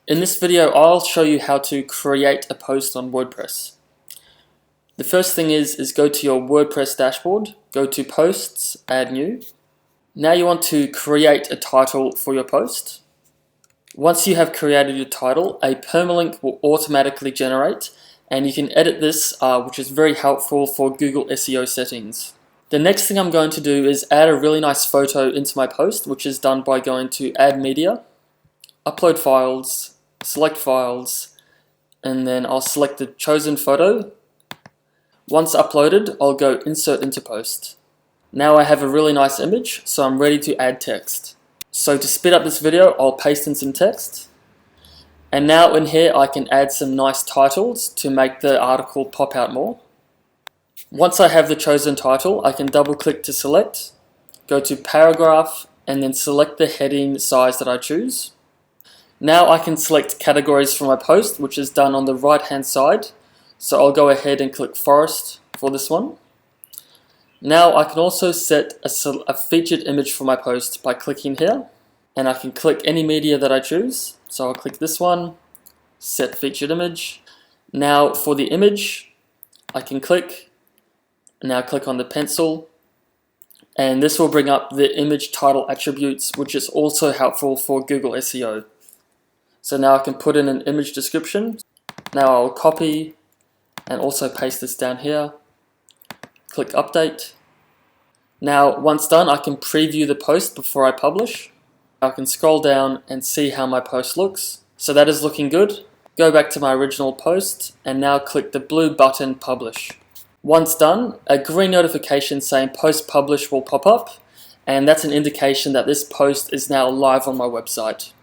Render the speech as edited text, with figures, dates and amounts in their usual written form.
In this video, I'll show you how to create a post on WordPress. The first thing is go to your WordPress dashboard, go to Posts, Add New. Now you want to create a title for your post. Once you have created your title, a permalink will automatically generate, and you can edit this, which is very helpful for Google SEO settings. The next thing I'm going to do is add a really nice photo into my post, which is done by going to Add Media, Upload Files, Select Files, and then I'll select the chosen photo. Once uploaded, I'll go Insert into Post. Now I have a really nice image, so I'm ready to add text. So to speed up this video, I'll paste in some text. And now in here I can add some nice titles to make the article pop out more. Once I have the chosen title, I can double click to select, go to Paragraph, and then select the heading size that I choose. Now I can select categories for my post, which is done on the right hand side. So I'll go ahead and click Forest for this one. Now I can also set a featured image for my post by clicking here. And I can click any media that I choose. So I'll click this one, Set Featured Image. Now for the image, I can click, now click on the pencil. And this will bring up the image title attributes, which is also helpful for Google SEO. So now I can put in an image description. Now I'll copy and also paste this down here. Click Update. Now once done, I can preview the post before I publish. I can scroll down and see how my post looks. So that is looking good. Go back to my original post and now click the blue button Publish. Once done, a green notification saying Post Publish will pop up, and that's an indication that this post is now live on my website.